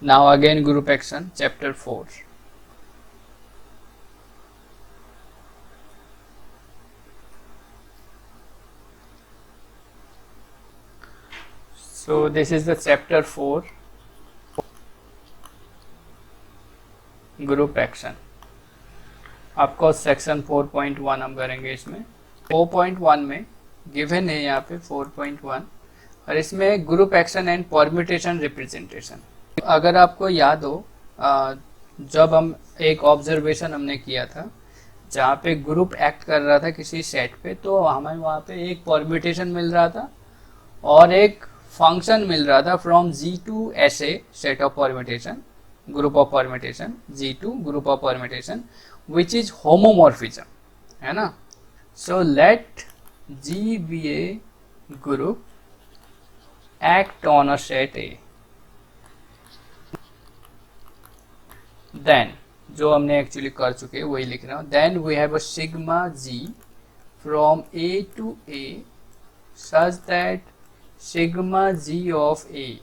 Now again group action, chapter 4. So this is the chapter 4, group action. आपको section 4.1 हम करेंगे इसमें। 4.1 में गिवन है यहाँ पे 4.1 और इसमें group action and permutation representation. अगर आपको याद हो, जब हम एक ऑब्जर्वेशन हमने किया था जहाँ पे ग्रुप एक्ट कर रहा था किसी सेट पे, तो हमें वहाँ पे एक परम्यूटेशन मिल रहा था और एक फंक्शन मिल रहा था from G to S a set of permutation, group of permutation, G to group of permutation which is homomorphism, है ना। So let G be a group act on a set A, then जो हमने actually कर चुके हैं वही लिख रहा हूँ। Then we have a sigma G from A to A such that sigma G of A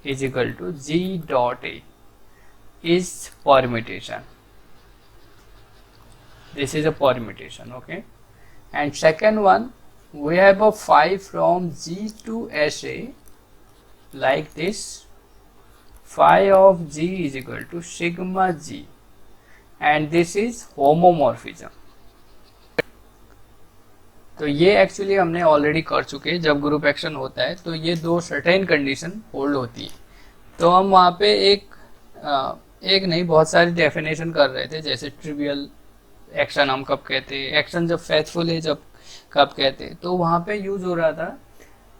is equal to G dot A is permutation. This is a permutation, okay. And second one, we have a phi from G to SA like this. Phi of G is equal to sigma G, and this is homomorphism. तो ये actually हमने already कर चुके हैं। जब group action होता है तो ये दो सर्टेन कंडीशन होल्ड होती है। तो हम वहाँ पे एक नहीं बहुत सारी डेफिनेशन कर रहे थे, जैसे ट्रिवियल एक्शन हम कब कहते हैं, एक्शन जब फेथफुल है जब कब कहते हैं। तो वहाँ पे यूज हो रहा था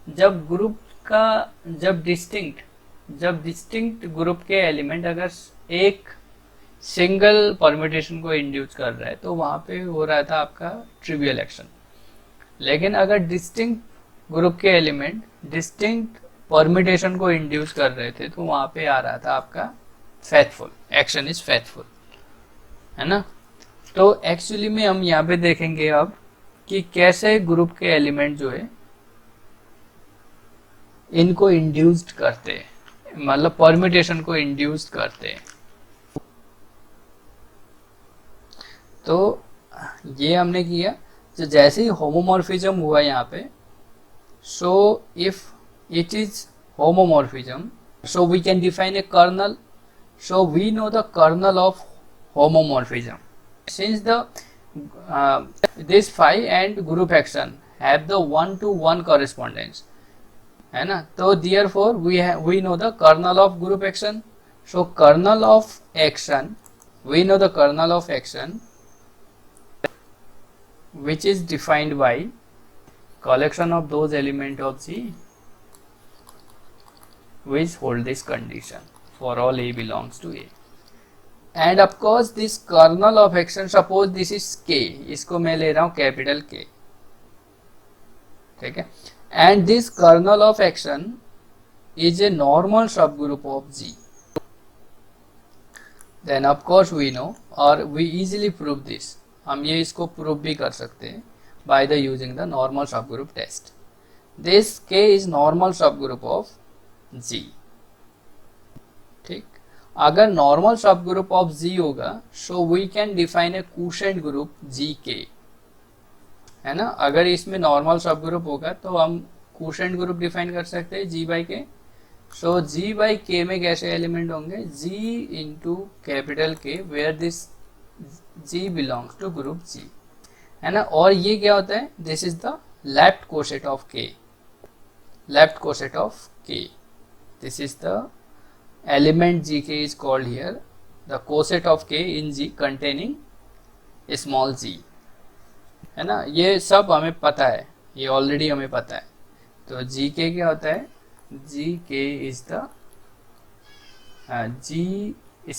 जब ग्रुप का जब डिस्टिंक्ट ग्रुप के एलिमेंट अगर एक सिंगल परम्यूटेशन को इंड्यूस कर रहा है तो वहाँ पे हो रहा था आपका ट्रिवियल एक्शन। लेकिन अगर डिस्टिंक्ट ग्रुप के एलिमेंट डिस्टिंक्ट परम्यूटेशन को इंड्यूस कर रहे थे तो वहाँ पे आ रहा था आपका फेथफुल, एक्शन इज फेथफुल, है ना। तो एक्चुअली में हम यहाँ पे देखेंगे अब कि कैसे ग्रुप के एलिमेंट जो है इनको इंड्यूस्ड करते हैं, मतलब परम्यूटेशन को इंड्यूस्ड करते हैं। तो ये हमने किया। तो जैसे ही होमोमॉर्फिज्म हुआ यहाँ पे, so if it is homomorphism, so we can define a kernel, so we know the kernel of homomorphism. Since this phi and group action have the one-to-one correspondence, है ना, तो therefore we know the kernel of group action. So kernel of action, we know the kernel of action which is defined by collection of those element of G which hold this condition for all A belongs to A. And of course this kernel of action, suppose this is K, इसको मैं ले रहा हूं capital K, ठीक है। And this kernel of action is a normal sub group of G, then of course we know और we easily prove this, हम ये इसको प्रूव भी कर सकते हैं by the using the normal sub group test. This K is normal sub group of G, ठीक। अगर normal sub group of G होगा so we can define a quotient group G K, है ना। अगर इसमें नॉर्मल सब ग्रुप होगा तो हम क्वोशिएंट ग्रुप डिफाइन कर सकते हैं जी बाई के. सो जी बाई के में कैसे एलिमेंट होंगे, G into capital K where this G belongs to group G, है ना। और ये क्या होता है, this is the left coset of K, left coset of K, this is the element gk is called here the coset of k in g containing small g, है ना। ये सब हमें पता है, ये ऑलरेडी हमें पता है। तो gk क्या होता है, gk is the g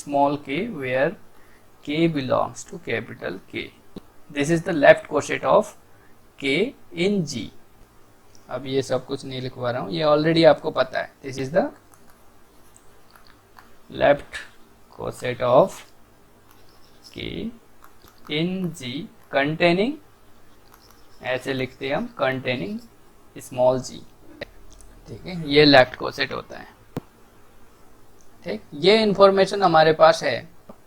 small k where k belongs to capital K. This is the left coset of k in g. अब ये सब कुछ नहीं लिखवा रहा हूँ, ये ऑलरेडी आपको पता है. This is the left coset of के इन जी कंटेनिंग, ऐसे लिखते हैं हम, कंटेनिंग स्मॉल जी. ठीक है, ये लेफ्ट कोसेट होता ठीक, ये इंफॉर्मेशन हमारे पास है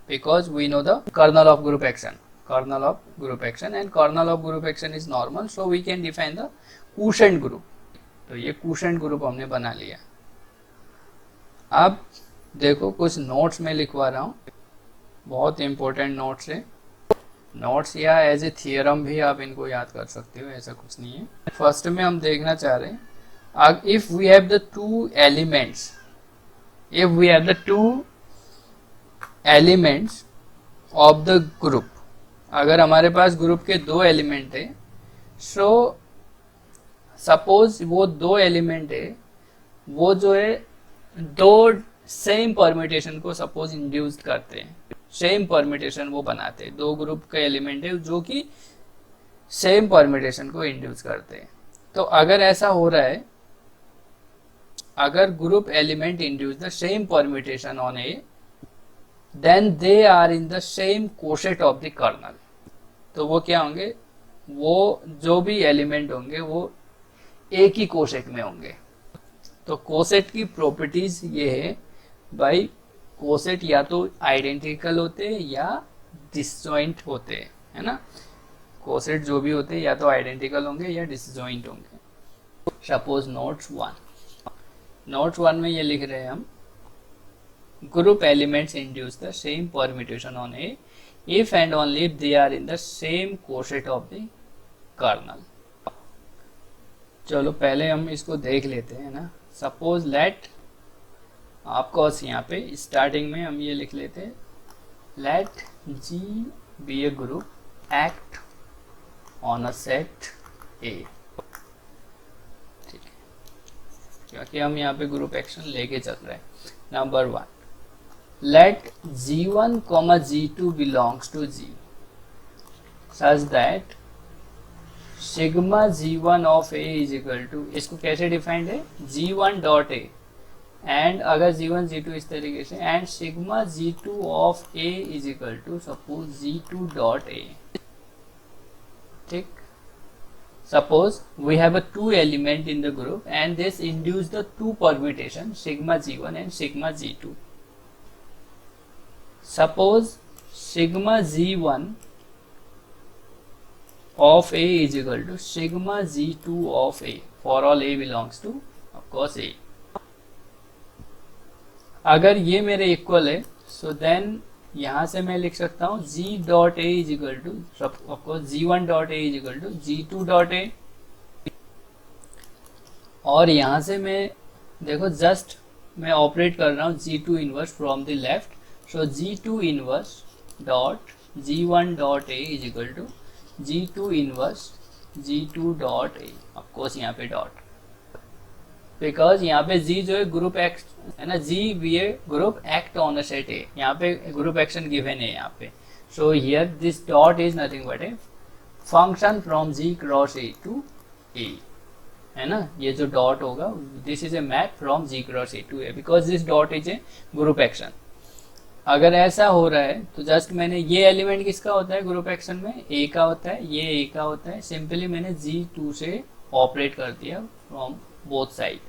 because we know the kernel of group action, kernel of group action, and kernel of group action is normal, so we can define the quotient group. तो ये क्वोशेंट ग्रुप हमने बना लिया। अब देखो कुछ नोट्स में लिखवा रहा हूँ, बहुत इंपॉर्टेंट नोट्स है, नोट्स या एज ए थियरम भी आप इनको याद कर सकते हो, ऐसा कुछ नहीं है। फर्स्ट में हम देखना चाह रहे हैं, if we have the two elements, if we have the two elements of the group, अगर हमारे पास ग्रुप के दो एलिमेंट है, सो सपोज वो दो एलिमेंट है, वो जो है दो सेम परम्यूटेशन को सपोज इंड्यूस करते हैं, सेम परम्यूटेशन वो बनाते हैं, दो ग्रुप के एलिमेंट है जो कि सेम परम्यूटेशन को इंड्यूस करते हैं। तो अगर ऐसा हो रहा है, अगर group element induce the same permutation on A, then they are in the same coset of the kernel. तो वो क्या होंगे, वो जो भी एलिमेंट होंगे वो एक ही कोशेट में होंगे। तो कोशेट की प्रॉपर्टीज ये है भाई, कोशेट या तो आइडेंटिकल होते हैं या डिसजॉइंट होते हैं, है ना। कोशेट जो भी होते हैं या तो आइडेंटिकल होंगे या डिसजॉइंट होंगे। सपोज नोट्स 1 में ये लिख रहे हैं हम, group elements induce the same permutation on A if and only if they are in the same coset of the kernel. चलो पहले हम इसको देख लेते हैं ना। सपोज लेट, आपको यहाँ पे स्टार्टिंग में हम ये लिख लेते हैं, let G be a group act on a set A, क्योंकि हम यहाँ पे ग्रुप एक्शन लेके चल रहे हैं। Number 1, let G1, G2 belongs to G such that sigma G1 of A is equal to, इसको कैसे डिफाइंड है, G1 डॉट A, एंड अगर G1 G2 इस तरीके से, and sigma G2 of A is equal to suppose G2 dot A। ठीक, suppose we have a two element in the group and this induce the two permutation sigma G1 and sigma G2. Suppose sigma G1 of A is equal to sigma G2 of A for all A belongs to of course A. अगर ये मेरे equal है, so then यहाँ से मैं लिख सकता हूँ G dot A is equal to of course G1 dot A is equal to G2 dot A, और यहाँ से मैं देखो जस्ट मैं ऑपरेट कर रहा हूँ G2 inverse from the left, so G2 inverse dot G1 dot A is equal to G2 inverse G2 dot A, of course यहाँ पे डॉट, बिकॉज यहाँ पे G जो है ग्रुप एक्ट है ना, G be a group act on a set A, यहाँ पे ग्रुप एक्शन गिवन है यहाँ पे, so here this dot is nothing but a function from G cross A to A, है ना। ये जो डॉट होगा this is a map from G cross A to A, because this dot is a group action. अगर ऐसा हो रहा है तो जस्ट मैंने, ये एलिमेंट किसका होता है ग्रुप एक्शन में, ए का होता है, ये ए का होता है, सिंपली मैंने G2 से ऑपरेट कर दिया फ्रॉम बोथ साइड।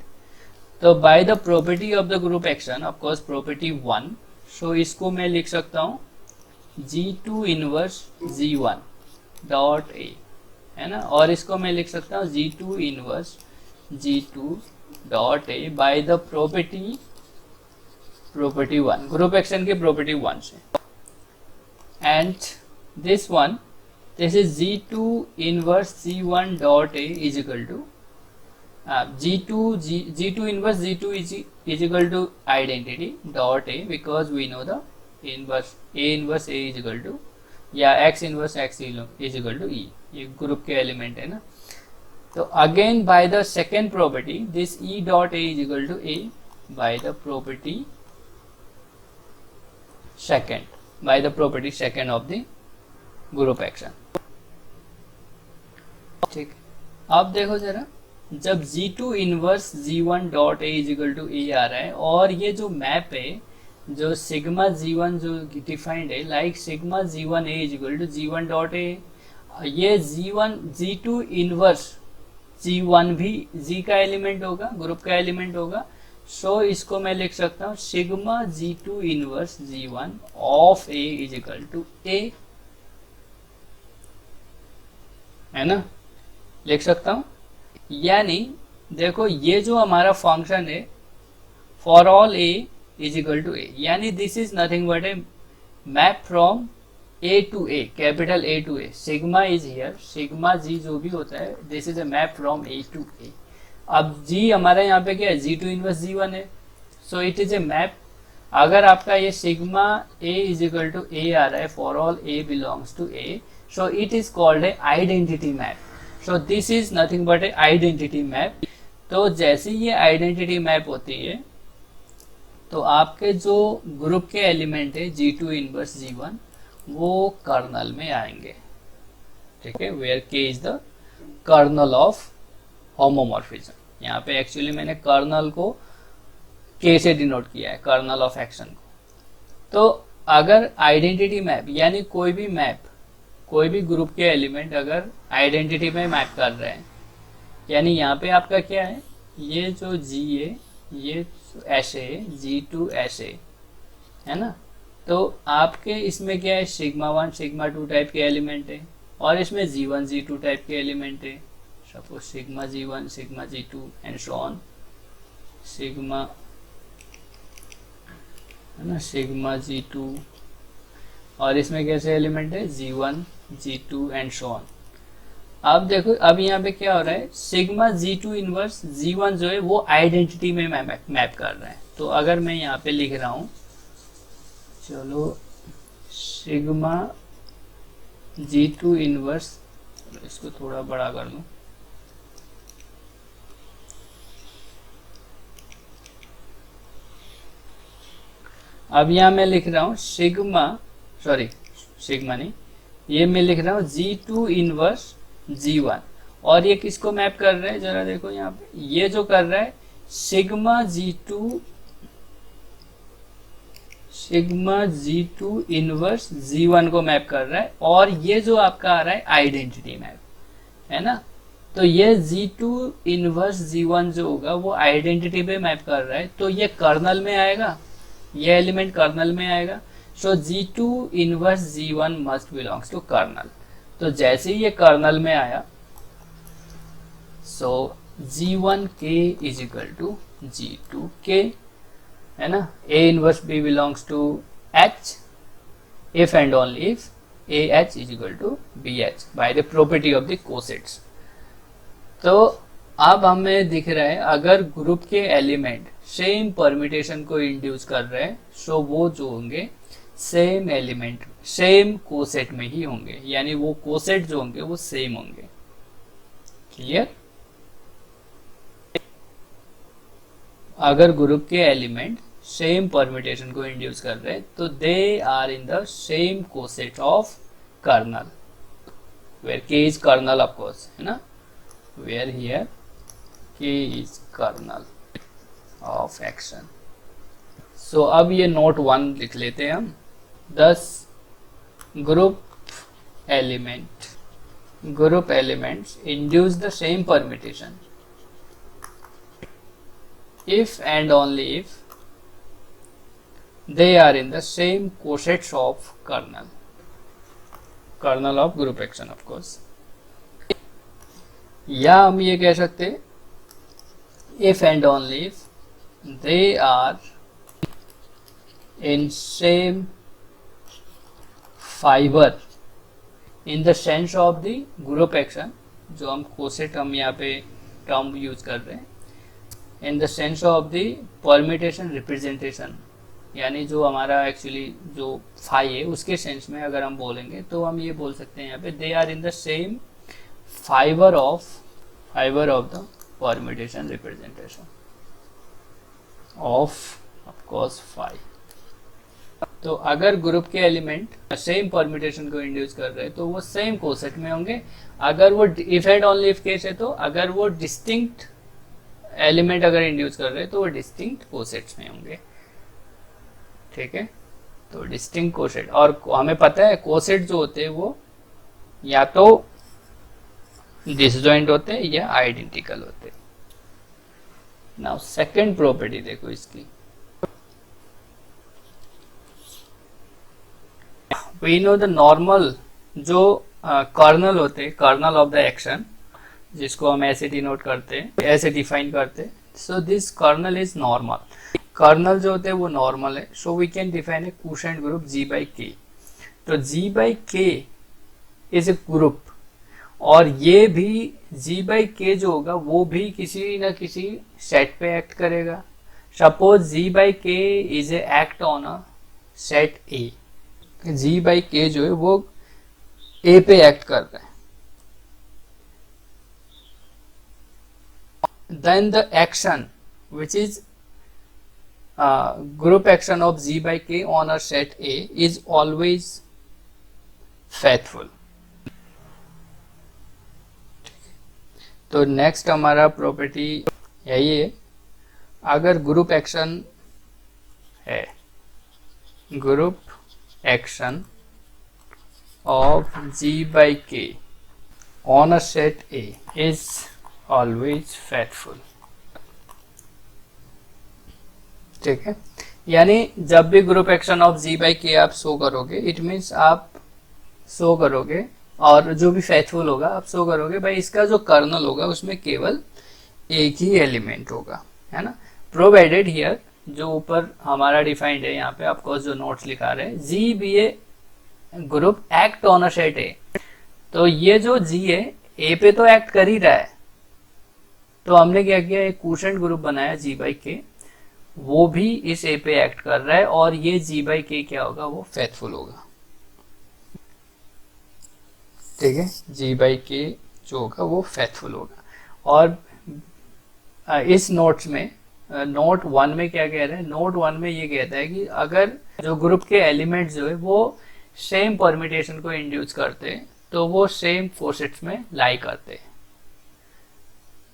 तो by the property of the group action, of course property 1, सो इसको मैं लिख सकता हूँ G2 इनवर्स G1 डॉट ए, है ना, और इसको मैं लिख सकता हूँ G2 inverse G2 dot A by the property 1, group action की प्रॉपर्टी 1 से, and this one, this is G2 inverse G1 dot A is equal to G2 inverse G2 is equal to identity dot A, because we know the inverse A inverse A is equal to, या X inverse X is equal to E, ये group के element है ना। तो again by the second property this E dot A is equal to A by the property second of the group action। ठीक, अब देखो जरा, जब G2 inverse G1 dot A is equal to A आ रहा है, और ये जो मैप है जो सिग्मा G1 जो डिफाइंड है, like sigma G1 A is equal to G1 dot A, ये G2 इनवर्स G1 भी G का एलिमेंट होगा, ग्रुप का एलिमेंट होगा, सो इसको मैं लिख सकता हूँ sigma G2 inverse G1 of A is equal to A, है ना, लिख सकता हूँ। यानी देखो ये जो हमारा फंक्शन है for all A is equal to A, यानी this is nothing but a map from A to A, capital A to A, sigma is here, sigma G जो भी होता है this is a map from A to A। अब G हमारा यहाँ पे क्या है, G2 इनवर्स G1 है, so it is a map. अगर आपका ये sigma A is equal to A आ रहा है for all A belongs to A, so it is called a identity map. So this is nothing but a identity map. तो जैसे ये identity map होती है तो आपके जो ग्रुप के एलिमेंट है G2 इनवर्स G1 वो कर्नल में आएंगे, ठीक है, where K is the kernel of homomorphism. यहाँ पे एक्चुअली मैंने कर्नल को के से डिनोट किया है, कर्नल ऑफ एक्शन को। तो अगर आइडेंटिटी मैप यानी कोई भी मैप, कोई भी ग्रुप के एलिमेंट अगर आइडेंटिटी में मैप कर रहे हैं, यानी यहाँ पे आपका क्या है, ये जो G है ये ऐसे G2 ऐसे, है ना, तो आपके इसमें क्या है सिग्मा 1 सिग्मा 2 टाइप के एलिमेंट है और इसमें G1 G2 टाइप के एलिमेंट है, suppose sigma G1 sigma G2 and so on, sigma, है ना, सिग्मा G2, और इसमें कैसे एलिमेंट है G1 G2 and so on. अब देखो अब यहाँ पे क्या हो रहा है, सिग्मा G2 इनवर्स G1 जो है वो आइडेंटिटी में मैप कर रहा है। तो अगर मैं यहाँ पे लिख रहा हूँ, चलो सिग्मा G2 इनवर्स, इसको थोड़ा बड़ा कर लूँ, अब यहाँ मैं लिख रहा हूँ सिग्मा, सॉरी सिग्मा नहीं, ये मैं लिख रहा हूँ G2 इनवर्स G1, और ये किसको मैप कर रहा है जरा देखो यहाँ पे, ये जो कर रहा है सिग्मा G2 इनवर्स G1 को मैप कर रहा है, और ये जो आपका आ रहा है आइडेंटिटी मैप, है ना, तो ये G2 इनवर्स G1 जो होगा वो आइडेंटिटी पे मैप कर रहा है, तो ये कर्नल में आएगा, ये एलिमेंट कर्नल में आएगा। So G2 inverse G1 must belongs to kernel. तो जैसे ही ये कर्नल में आया, सो G1k is equal to G2k, है ना, A inverse B belongs to H if and only if AH is equal to BH by the property of the cosets। तो अब हमें दिख रहा है अगर ग्रुप के एलिमेंट सेम परम्यूटेशन को इंड्यूस कर रहे हैं, सो वो जो होंगे सेम एलिमेंट सेम कोसेट में ही होंगे, यानी वो कोसेट जो होंगे वो सेम होंगे। क्लियर? अगर ग्रुप के एलिमेंट सेम परम्यूटेशन को इंड्यूस कर रहे हैं तो they are in the same coset of kernel, where K is kernel of course, है ना, where here K is kernel of action. So अब ये नोट 1 लिख लेते हैं हम। 10 group elements induce the same permutation if and only if they are in the same cosets of kernel of group action of course। या हम ये कह सकते if and only if they are in same fiber in the sense of the group action, जो हम coset हम यहाँ पे टर्म यूज कर रहे हैं, in the sense of the permutation representation, यानी जो हमारा एक्चुअली जो फाई है उसके सेंस में अगर हम बोलेंगे तो हम ये बोल सकते हैं यहाँ पे they are in the same fibre of the permutation representation of course phi. तो अगर ग्रुप के एलिमेंट सेम परम्यूटेशन को इंड्यूस कर रहे हैं तो वो सेम कोसेट में होंगे। अगर वो if and only if case है तो अगर वो डिस्टिंक्ट एलिमेंट अगर इंड्यूस कर रहे हैं तो वो डिस्टिंक्ट कोसेट्स में होंगे। ठीक है, तो डिस्टिंक्ट कोसेट, और हमें पता है कोसेट जो होते हैं वो या तो डिसजॉइंट होते हैं या आइडेंटिकल होते हैं। नाउ सेकंड प्रॉपर्टी देखो इसकी, वी नो द नॉर्मल जो कर्नल होते हैं, कर्नल ऑफ द एक्शन, जिसको हम ऐसे डिनोट करते हैं, ऐसे डिफाइन करते हैं। So this kernel is normal, kernel जो होते हैं वो नॉर्मल है। So we can define a quotient group G by K। तो G by K इज ए ग्रुप, और ये भी G by K जो होगा वो भी किसी न किसी सेट पे एक्ट करेगा। सपोज G by K इज ए act on a set A, G by K जो है वो A पे एक्ट कर रहा है। Then the action which is group action of G by K on a set A is always faithful। तो next हमारा प्रॉपर्टी यही है, अगर ग्रुप एक्शन है, group action of G by K on a set A is always faithful। ठीक है, यानी जब भी group action of G by K आप शो करोगे, इट मीन्स आप शो करोगे, और जो भी फेथफुल होगा आप शो करोगे भाई इसका जो कर्नल होगा उसमें केवल एक ही एलिमेंट होगा, है ना। प्रोवाइडेड हियर, जो ऊपर हमारा डिफाइंड है यहाँ पे, आपको जो नोट्स लिखा रहे हैं, G be a group act on a set ए। तो ये जो G है A पे तो एक्ट कर ही रहा है, तो हमने क्या किया, एक क्वोशेंट ग्रुप बनाया G by K, वो भी इस A पे एक्ट कर रहा है, और ये G by K क्या होगा, वो फेथफुल होगा। ठीक है, G by K जो होगा वो फेथफुल होगा। और इस नोट्स में, नोट 1 में क्या कह रहे हैं, नोट 1 में ये कहता है कि अगर जो ग्रुप के एलिमेंट जो है वो सेम परम्यूटेशन को इंड्यूस करते हैं तो वो सेम फोर्सेट्स में लाई करते हैं।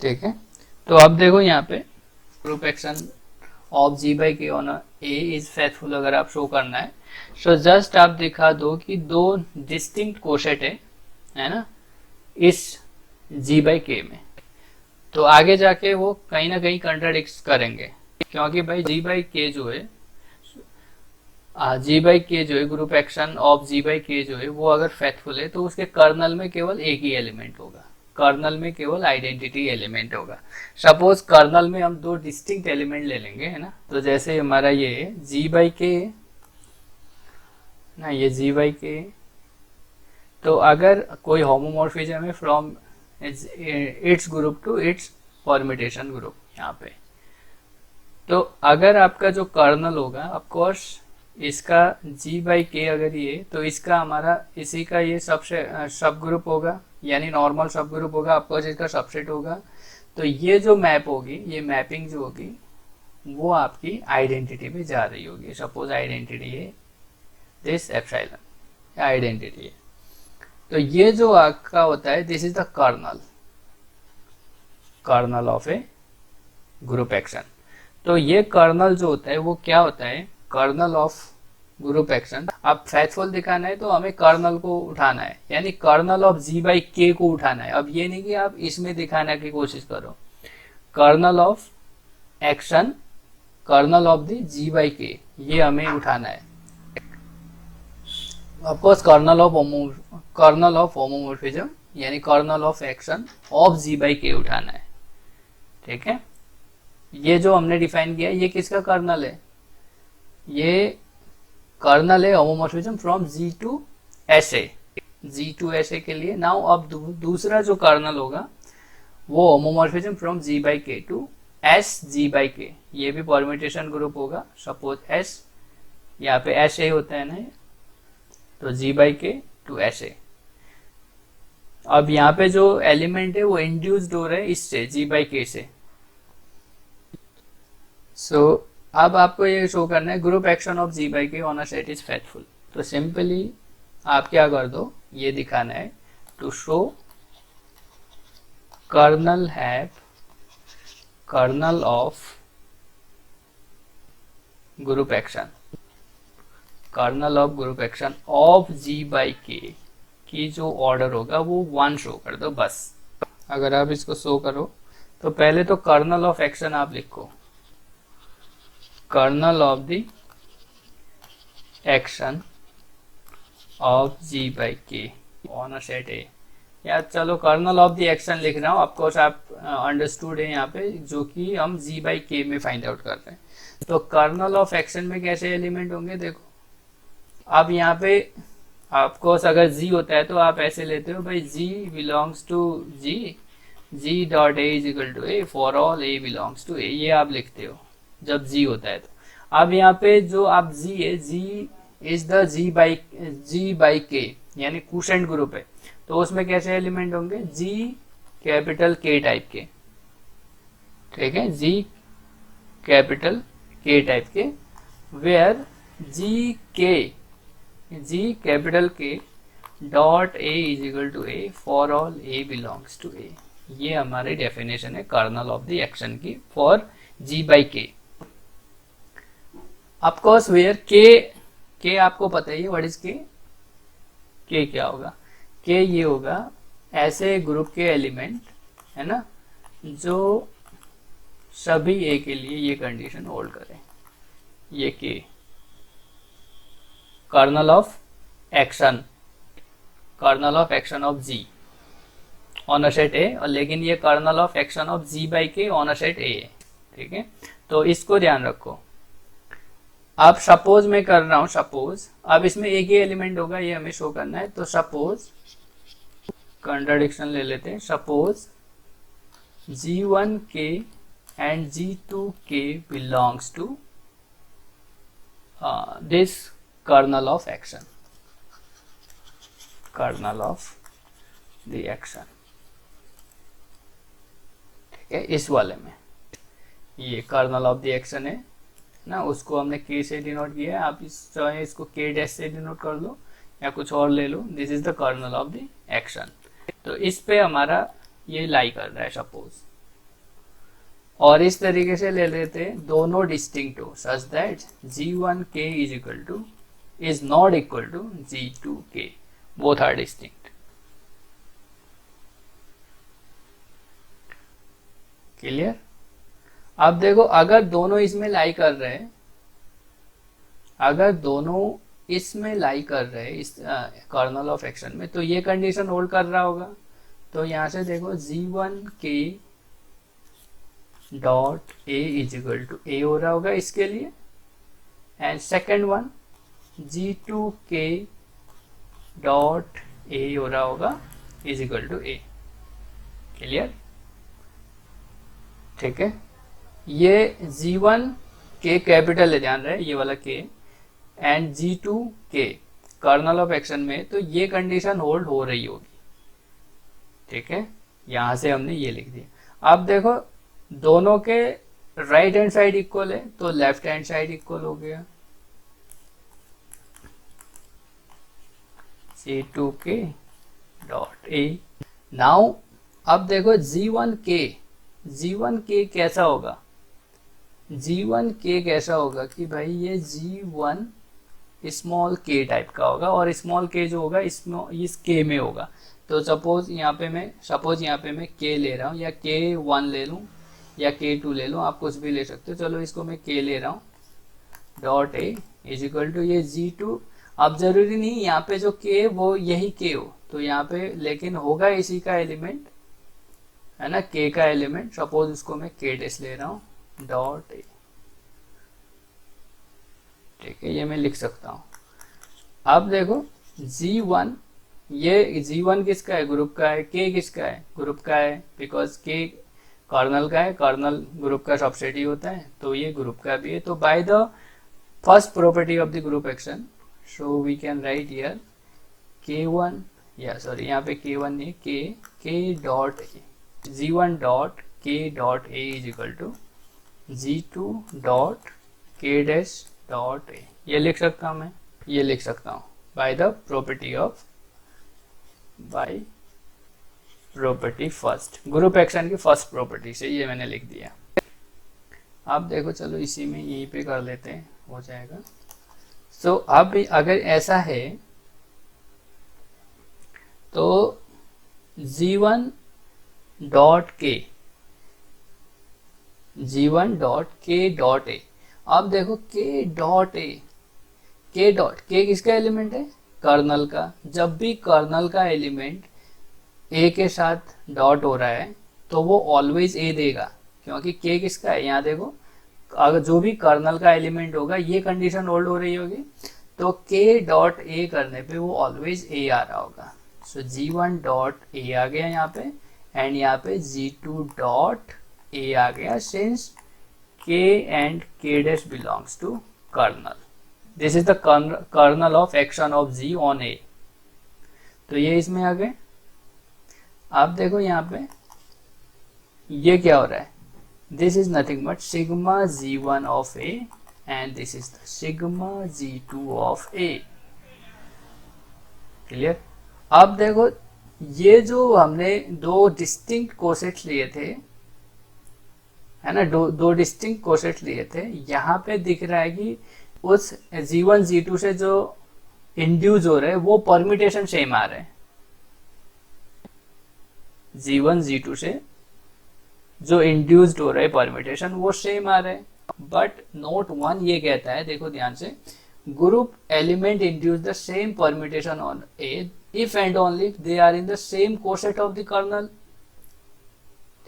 ठीक है, तो अब देखो यहाँ पे group action of G by K on A is faithful अगर आप शो करना है, सो जस्ट आप दिखा दो कि दो डिस्टिंक्ट कोसेट है ना इस G by K में, तो आगे जाके वो कहीं ना कहीं कंट्राडिक्ट करेंगे, क्योंकि भाई G by K जो है, G by K जो है, group action of G by K जो है वो अगर फेथफुल है तो उसके कर्नल में केवल एक ही एलिमेंट होगा, कर्नल में केवल आइडेंटिटी एलिमेंट होगा। सपोज कर्नल में हम दो डिस्टिंक्ट एलिमेंट ले लेंगे, है ना, तो जैसे हमारा ये G by K ना, ये G by K, तो अगर कोई होमोमॉर्फिज्म है from its group to its permutation group यहाँ पे, तो अगर आपका जो कर्नल होगा, ऑफ कोर्स इसका G by K अगर ये, तो इसका हमारा इसी का ये सब ग्रुप होगा, यानी नॉर्मल सब ग्रुप होगा, ऑफकोर्स इसका सबसेट होगा। तो ये जो मैप होगी, ये मैपिंग जो होगी वो आपकी आइडेंटिटी पे जा रही होगी। सपोज आइडेंटिटी है दिस एप्सिलॉन, आइडेंटिटी है, तो ये जो आपका होता है this is the kernel, kernel of a group action. तो ये कर्नल जो होता है वो क्या होता है, कर्नल ऑफ ग्रुप एक्शन। अब फेथफुल दिखाना है तो हमें कर्नल को उठाना है, यानी kernel of G by K को उठाना है। अब ये नहीं कि आप इसमें दिखाने की कोशिश करो, kernel of action, kernel of the G by K, ये हमें उठाना है। ऑफकोर्स कर्नल ऑफ होमोमॉर्फिज्म यानी kernel of action of G by K उठाना है। ठीक है, ये जो हमने डिफाइन किया ये किसका कर्नल है, ये कर्नल है homomorphism from G to SA, G to SA के लिए। नाउ अब दूसरा जो कर्नल होगा वो homomorphism from G by K to S G by K, ये भी परम्यूटेशन ग्रुप होगा। सपोज S, यहाँ पे SA होता है ना, तो G by K to SA। अब यहाँ पे जो एलिमेंट है वो इंड्यूस्ड हो रहे हैं इससे, G by K से। सो अब आपको ये शो करना है group action of G by K on a set is faithful. तो सिंपली आप क्या कर दो, ये दिखाना है to show kernel have kernel of group action, kernel of group action of G by K की जो ऑर्डर होगा वो 1 शो कर दो बस। अगर आप इसको शो करो तो पहले तो कर्नल ऑफ एक्शन आप लिखो, kernel of the action of G by K on a set A, या चलो कर्नल ऑफ द एक्शन लिख रहा हूँ, ऑफकोर्स आप अंडरस्टूड है यहाँ पे, जो कि हम जी बाई के में फाइंड आउट कर रहे हैं। तो कर्नल ऑफ एक्शन में कैसे एलिमेंट होंगे, देखो अब यहाँ पे ऑफकोर्स अगर जी होता है तो आप ऐसे लेते हो भाई G belongs to G, G dot A is equal to A for all A belongs to A, ये आप लिखते हो जब जी होता है। तो अब यहाँ पे जो आप जी है, जी इज द जी बाई के, यानी क्वोशेंट ग्रुप है, तो उसमें कैसे एलिमेंट होंगे, जी कैपिटल के टाइप के, ठीक है, G capital K type K, where G capital K dot A is equal to A for all A belongs to A. ये हमारी डेफिनेशन है कर्नल ऑफ द एक्शन की for G by K. Of course where K आपको पता ही है what is के क्या होगा, के ये होगा ऐसे ग्रुप के एलिमेंट है ना जो सभी ए के लिए ये कंडीशन होल्ड करें, ये के kernel of action of G on a set A, और लेकिन ये kernel of action of G by K on a set A है, ठीक है। तो इसको ध्यान रखो। अब सपोज मैं कर रहा हूं, सपोज अब इसमें एक ही एलिमेंट होगा, ये हमें शो करना है। तो सपोज कंट्राडिक्शन ले लेते हैं, suppose G1 k and G2 k belongs to this kernel of action, kernel of the action, ठीक है। इस वाले में ये कर्नल ऑफ द एक्शन है ना, उसको हमने के से डिनोट किया है, आप चाहे इसको के डैश से डिनोट कर लो या कुछ और ले लो, this is the kernel of the action. तो इस पे हमारा ये लाई कर रहा है सपोज, और इस तरीके से ले लेते हैं दोनों डिस्टिंक्ट हो, such that G1 k is equal to is not equal to G2 k, both are distinct. Clear. अब देखो अगर दोनों इसमें लाई कर रहे हैं, अगर दोनों इसमें लाई कर रहे हैं इस कर्नल ऑफ एक्शन में, तो ये कंडीशन होल्ड कर रहा होगा। तो यहां से देखो G1 k dot A is equal to A हो रहा होगा इसके लिए, and second one G2 k dot A हो रहा होगा is equal to A. Clear, ठीक है। ये G1 k कैपिटल है, ध्यान रहे ये वाला k, and G2 k kernel of action में, तो ये कंडीशन होल्ड हो रही होगी, ठीक है। यहां से हमने ये लिख दिया। अब देखो दोनों के राइट हैंड साइड इक्वल है, तो लेफ्ट हैंड साइड इक्वल हो गया G2 k डॉट ए। नाउ अब देखो G1 k कैसा होगा, G1 k कैसा होगा कि भाई ये G1 स्मॉल k टाइप का होगा, और स्मॉल k जो होगा इस k में होगा। तो सपोज यहाँ पे मैं k ले रहा हूँ, या K1 ले लूँ या K2 ले लूँ, आप कुछ भी ले सकते हो। चलो इसको मैं k ले रहा हूँ dot A is equal to ये G2। अब जरूरी नहीं यहाँ पे जो k वो यही k हो, तो यहाँ पे लेकिन होगा इसी का एलिमेंट है ना, k का एलिमेंट। सपोज इसको मैं k डैश ले रहा हूँ डॉट ए, ठीक है, ये मैं लिख सकता हूँ। अब देखो G1, ये G1 किसका है, ग्रुप का है, k किसका है, ग्रुप का है, बिकॉज k कर्नल का है, कर्नल ग्रुप का सबसेट ही होता है, तो ये ग्रुप का भी है। तो by the first property of the group action, so we can write here K1, या सॉरी यहाँ पे K1 नहीं, k dot A, G1 dot k dot A is equal to G2 dot k dash dot A. ये लिख सकता हूँ मैं, ये लिख सकता हूँ by the property of, by property first, group action की फर्स्ट प्रॉपर्टी से ये मैंने लिख दिया। अब देखो चलो इसी में यहीं पे कर लेते हैं, हो जाएगा। सो अब अगर ऐसा है तो G1 dot k G1 dot K dot A। अब देखो K dot A, K dot K किसका एलिमेंट है? कर्नल का। जब भी कर्नल का एलिमेंट A के साथ डॉट हो रहा है तो वो ऑलवेज A देगा, क्योंकि K किसका है? यहाँ देखो, अगर जो भी कर्नल का एलिमेंट होगा ये कंडीशन होल्ड हो रही होगी, तो K डॉट A करने पे वो ऑलवेज A आ रहा होगा। सो G1 डॉट A आ गया यहाँ पे, एंड यहाँ पे G2 डॉट A आ गया, since K and K dash belongs to kernel. This is the kernel of action of G on A. तो ये इसमें आ गए। आप देखो यहाँ पे ये क्या हो रहा है? This is nothing but sigma G1 of A and this is the sigma G2 of A. Clear? अब देखो ये जो हमने दो डिस्टिंक्ट कोसेट्स लिए थे, है ना, दो डिस्टिंक्ट कोसेट्स लिए थे, यहाँ पे दिख रहा है कि उस G1 G2 से जो इंड्यूस हो रहे हैं वो परम्यूटेशन सेम आ रहे हैं। G1 G2 से जो इंड्यूस्ड हो रहे हैं परम्यूटेशन वो सेम आ रहे हैं, बट नोट 1 ये कहता है, देखो ध्यान से, group element induce the same permutation on A if and only they are in the same coset of the kernel.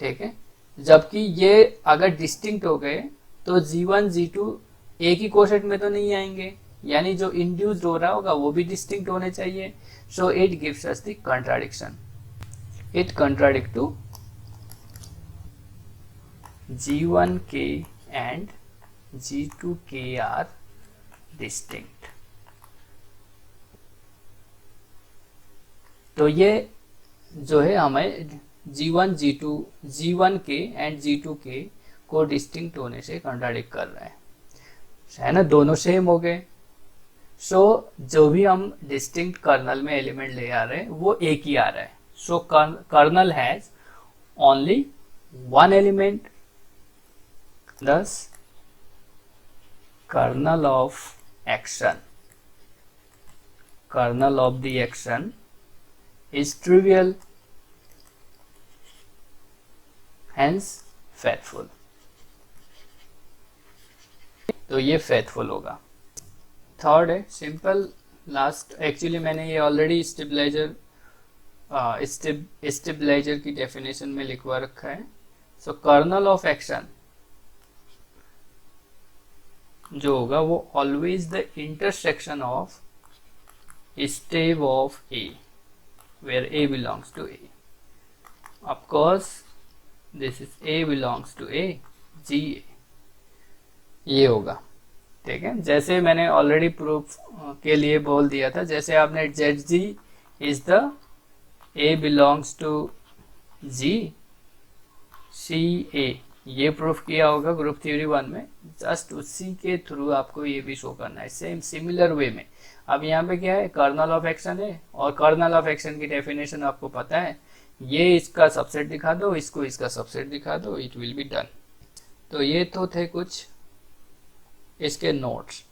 ठीक है, जबकि ये अगर डिस्टिंक्ट हो गए तो G1 G2 एक ही कोसेट में तो नहीं आएंगे, यानी जो इंड्यूस्ड हो रहा होगा वो भी डिस्टिंक्ट होने चाहिए। So it gives us the contradiction, it contradict to G1K and G2K are distinct। तो ये जो है हमें G1 G2 G1K and G2K को डिस्टिंक्ट होने से कंट्राडिक्ट कर रहा है ना, दोनों सेम हो गए। सो जो भी हम डिस्टिंक्ट कर्नल में एलिमेंट ले आ रहे हैं वो एक ही आ रहा है। So kernel has only one element, thus kernel of the action is trivial, hence faithful। तो ये faithful होगा। थर्ड है सिंपल लास्ट, एक्चुअली मैंने ये ऑलरेडी स्टेबलाइजर की डेफिनेशन में लिखवा रखा है। सो कर्नल ऑफ एक्शन जो होगा वो always the intersection of step of A where A belongs to A। Of course this is A belongs to A, G ये होगा। ठीक है, जैसे मैंने ऑलरेडी प्रूफ के लिए बोल दिया था, जैसे आपने ZG is the A belongs to G C A ये प्रूफ किया होगा ग्रुप थ्योरी 1 में, जस्ट उसी के थ्रू आपको ये भी शो करना है सेम सिमिलर वे में। अब यहाँ पे क्या है, कर्नल ऑफ एक्शन है, और कर्नल ऑफ एक्शन की डेफिनेशन आपको पता है, ये इसका सबसेट दिखा दो, इसको इसका सबसेट दिखा दो, इट विल बी डन। तो ये तो थे कुछ इसके नोट्स।